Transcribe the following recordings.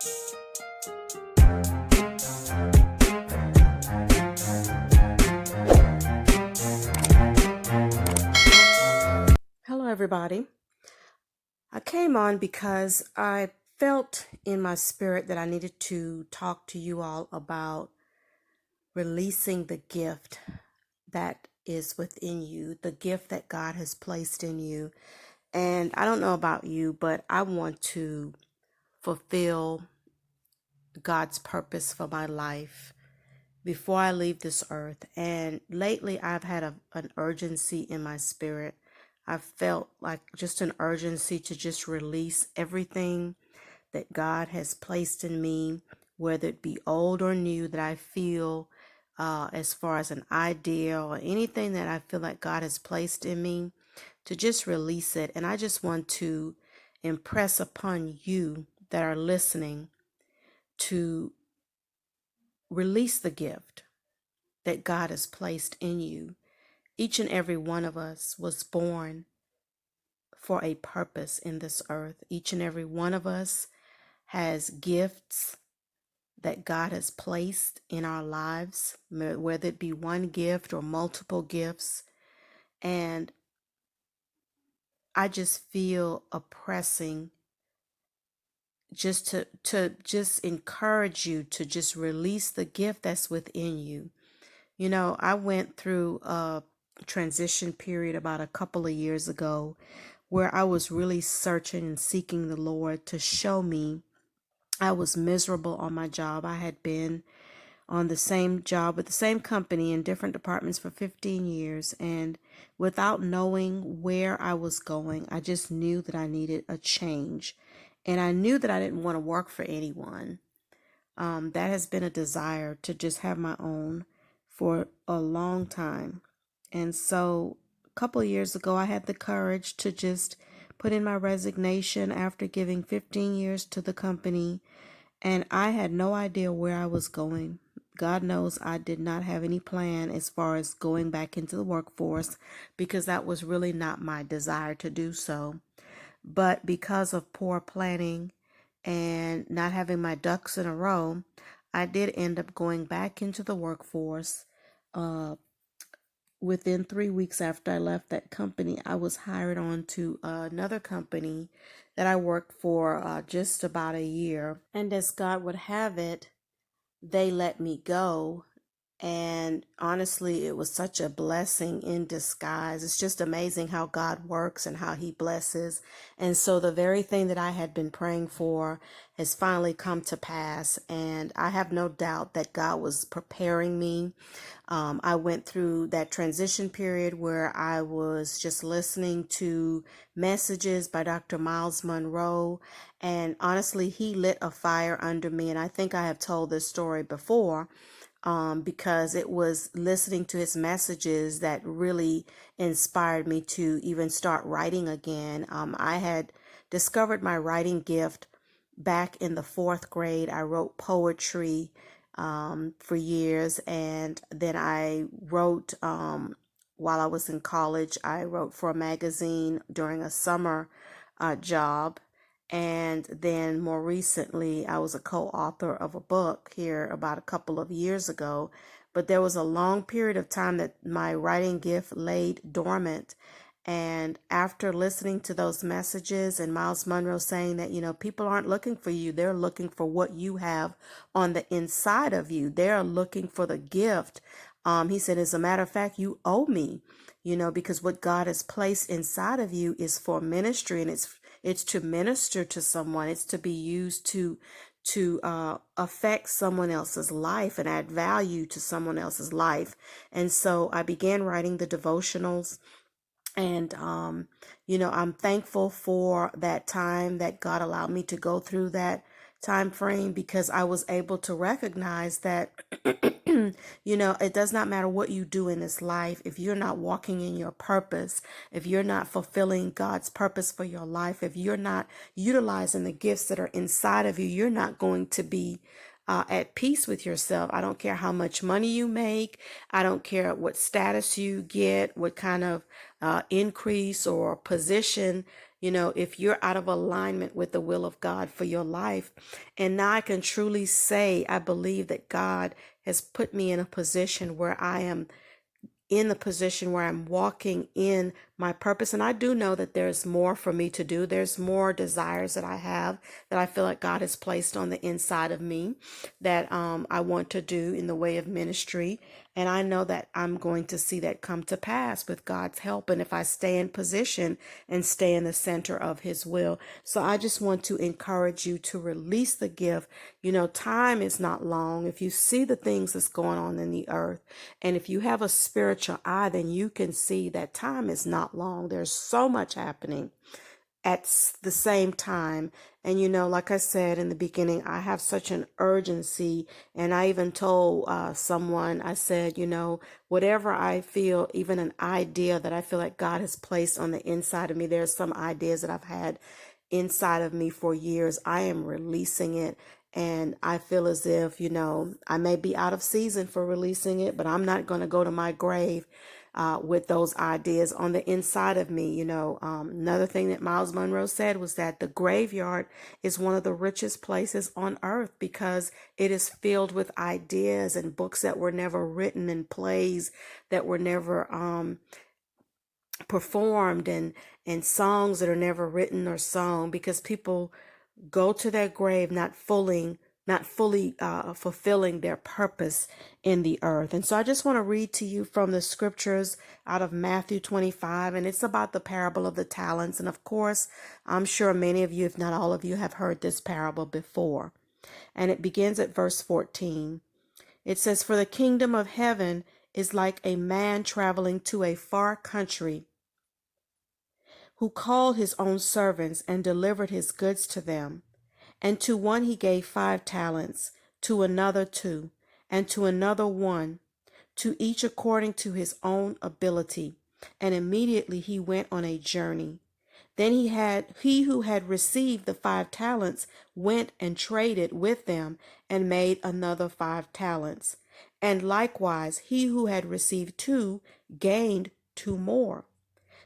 Hello, everybody. I came on because I felt in my spirit that I needed to talk to you all about releasing the gift that is within you, the gift that God has placed in you. And I don't know about you, but I want to fulfill God's purpose for my life before I leave this earth. And lately, I've had an urgency in my spirit. I've felt like just an urgency to just release everything that God has placed in me, whether it be old or new, that I feel as far as an idea or anything that I feel like God has placed in me, to just release it. And I just want to impress upon you that are listening to release the gift that God has placed in you. Each and every one of us was born for a purpose in this earth. Each and every one of us has gifts that God has placed in our lives, whether it be one gift or multiple gifts. And I just feel a pressing just to just encourage you to just release the gift that's within you. You know, I went through a transition period about a couple of years ago where I was really searching and seeking the Lord to show me. I was miserable on my job. I had been on the same job with the same company in different departments for 15 years. And without knowing where I was going, I just knew that I needed a change. And I knew that I didn't want to work for anyone. That has been a desire to just have my own for a long time. And so a couple of years ago, I had the courage to just put in my resignation after giving 15 years to the company. And I had no idea where I was going. God knows I did not have any plan as far as going back into the workforce, because that was really not my desire to do so. But because of poor planning and not having my ducks in a row, I did end up going back into the workforce. Uh, Within 3 weeks after I left that company, I was hired on to another company that I worked for just about a year. And as God would have it, they let me go. And honestly, it was such a blessing in disguise. It's just amazing how God works and how He blesses. And so the very thing that I had been praying for has finally come to pass. And I have no doubt that God was preparing me. I went through that transition period where I was just listening to messages by Dr. Miles Monroe. And honestly, he lit a fire under me. And I think I have told this story before, because it was listening to his messages that really inspired me to even start writing again. I had discovered my writing gift back in the fourth grade. I wrote poetry for years, and then I wrote while I was in college. I wrote for a magazine during a summer job. And then more recently, I was a co-author of a book here about a couple of years ago. But there was a long period of time that my writing gift laid dormant. And after listening to those messages and Miles Monroe saying that, people aren't looking for you, they're looking for what you have on the inside of you. They're looking for the gift. He said, as a matter of fact, you owe me, because what God has placed inside of you is for ministry, and it's to minister to someone. It's to be used to affect someone else's life and add value to someone else's life. And so I began writing the devotionals. And, I'm thankful for that time that God allowed me to go through that time frame, because I was able to recognize that, it does not matter what you do in this life. If you're not walking in your purpose, if you're not fulfilling God's purpose for your life, if you're not utilizing the gifts that are inside of you, you're not going to be at peace with yourself. I don't care how much money you make. I don't care what status you get, what kind of increase or position, if you're out of alignment with the will of God for your life. And now I can truly say, I believe that God has put me in a position where I am in the position where I'm walking in my purpose. And I do know that there's more for me to do. There's more desires that I have that I feel like God has placed on the inside of me that I want to do in the way of ministry. And I know that I'm going to see that come to pass with God's help. And if I stay in position and stay in the center of His will. So I just want to encourage you to release the gift. Time is not long. If you see the things that's going on in the earth, and if you have a spiritual eye, then you can see that time is not long. There's so much happening at the same time. And like I said in the beginning, I have such an urgency. And I even told someone, I said, whatever I feel, even an idea that I feel like God has placed on the inside of me, there's some ideas that I've had inside of me for years. I am releasing it. And I feel as if, I may be out of season for releasing it, but I'm not going to go to my grave with those ideas on the inside of me. Another thing that Miles Monroe said was that the graveyard is one of the richest places on earth because it is filled with ideas and books that were never written and plays that were never performed and songs that are never written or sung because people go to their grave not fully fulfilling their purpose in the earth. And so I just want to read to you from the scriptures out of Matthew 25, and it's about the parable of the talents. And of course, I'm sure many of you, if not all of you, have heard this parable before. And it begins at verse 14. It says, "For the kingdom of heaven is like a man traveling to a far country, who called his own servants and delivered his goods to them. And to one he gave 5 talents, to another 2, and to another 1, to each according to his own ability. And immediately he went on a journey. Then he who had received the 5 talents went and traded with them and made another 5 talents. And likewise he who had received 2 gained 2 more.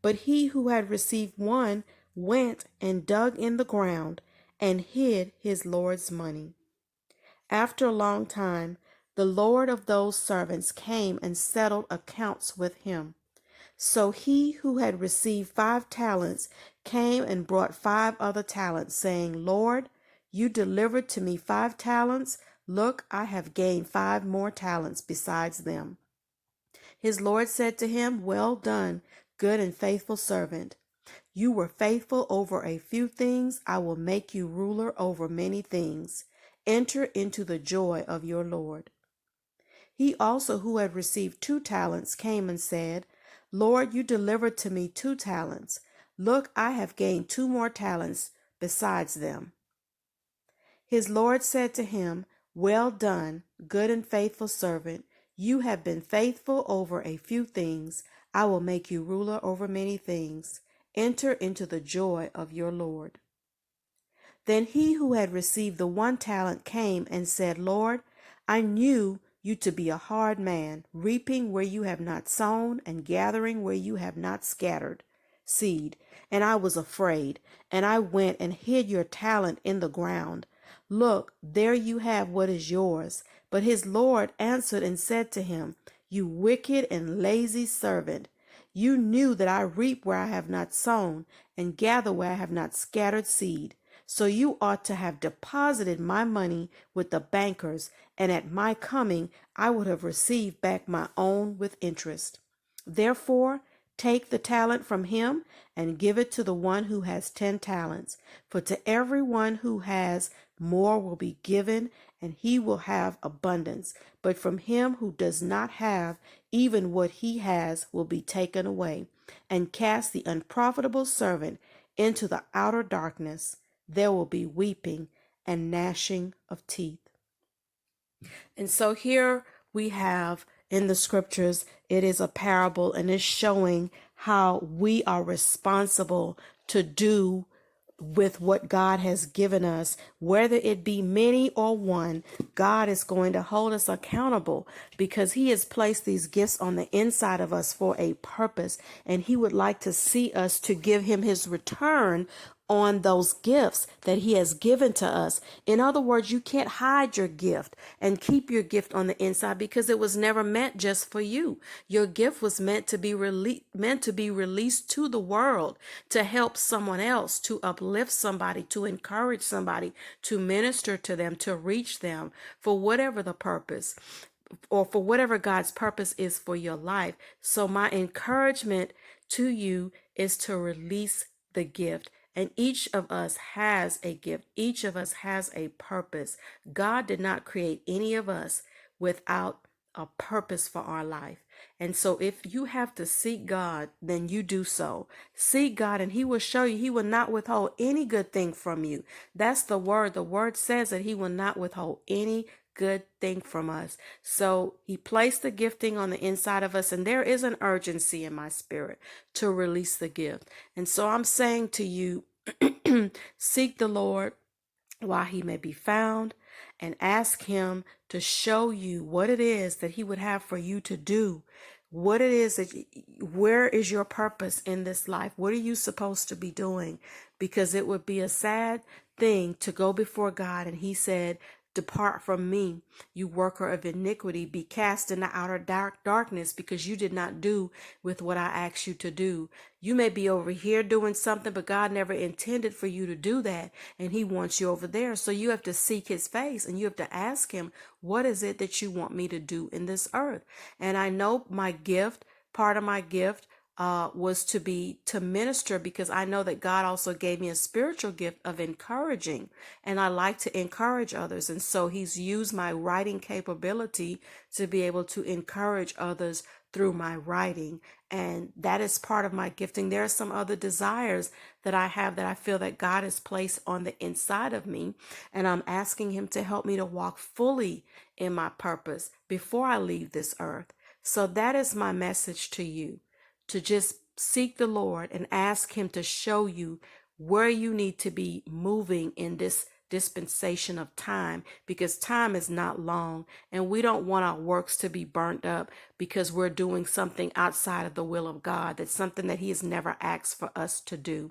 But he who had received 1 went and dug in the ground and hid his Lord's money. After a long time, the Lord of those servants came and settled accounts with him. So he who had received 5 talents came and brought 5 other talents, saying, Lord, you delivered to me 5 talents. Look, I have gained 5 more talents besides them. His Lord said to him, Well done, good and faithful servant. You were faithful over a few things. I will make you ruler over many things. Enter into the joy of your Lord. He also who had received 2 talents came and said, Lord, you delivered to me 2 talents. Look, I have gained 2 more talents besides them. His Lord said to him, Well done, good and faithful servant. You have been faithful over a few things. I will make you ruler over many things. Enter into the joy of your Lord. Then he who had received the 1 talent came and said, Lord, I knew you to be a hard man, reaping where you have not sown and gathering where you have not scattered seed. And I was afraid, and I went and hid your talent in the ground. Look, there you have what is yours. But his Lord answered and said to him, You wicked and lazy servant, you knew that I reap where I have not sown and gather where I have not scattered seed. So you ought to have deposited my money with the bankers, and at my coming I would have received back my own with interest. Therefore, take the talent from him and give it to the one who has 10 talents. For to everyone who has, more will be given, and he will have abundance. But from him who does not have, even what he has will be taken away. And cast the unprofitable servant into the outer darkness. There will be weeping and gnashing of teeth. And so here we have in the scriptures, it is a parable and it's showing how we are responsible to do with what God has given us, whether it be many or one. God is going to hold us accountable because He has placed these gifts on the inside of us for a purpose, and He would like to see us to give Him His return on those gifts that He has given to us. In other words, you can't hide your gift and keep your gift on the inside because it was never meant just for you. Your gift was meant to be released to the world, to help someone else, to uplift somebody, to encourage somebody, to minister to them, to reach them for whatever the purpose, or for whatever God's purpose is for your life. So my encouragement to you is to release the gift. And each of us has a gift. Each of us has a purpose. God did not create any of us without a purpose for our life. And so if you have to seek God, then you do so. Seek God and He will show you. He will not withhold any good thing from you. That's the word. The word says that He will not withhold any good thing from us. So He placed the gifting on the inside of us, and there is an urgency in my spirit to release the gift. And so I'm saying to you, seek the Lord while He may be found, and ask Him to show you what it is that He would have for you to do. What it is that, where is your purpose in this life? What are you supposed to be doing? Because it would be a sad thing to go before God and He said, "Depart from me, you worker of iniquity, be cast in the outer darkness, because you did not do with what I asked you to do." You may be over here doing something, but God never intended for you to do that, and He wants you over there. So you have to seek His face, and you have to ask Him, what is it that you want me to do in this earth? And I know my gift, part of my gift, was to minister, because I know that God also gave me a spiritual gift of encouraging, and I like to encourage others. And so He's used my writing capability to be able to encourage others through my writing. And that is part of my gifting. There are some other desires that I have that I feel that God has placed on the inside of me, and I'm asking Him to help me to walk fully in my purpose before I leave this earth. So that is my message to you, to just seek the Lord and ask Him to show you where you need to be moving in this dispensation of time, because time is not long, and we don't want our works to be burnt up because we're doing something outside of the will of God. That's something that He has never asked for us to do.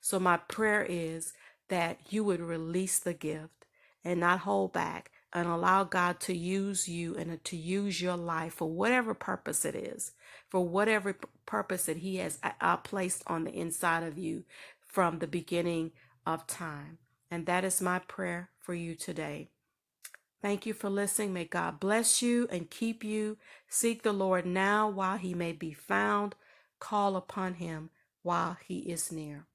So my prayer is that you would release the gift and not hold back, and allow God to use you and to use your life for whatever purpose it is, for whatever purpose that He has placed on the inside of you from the beginning of time. And that is my prayer for you today. Thank you for listening. May God bless you and keep you. Seek the Lord now while He may be found. Call upon Him while He is near.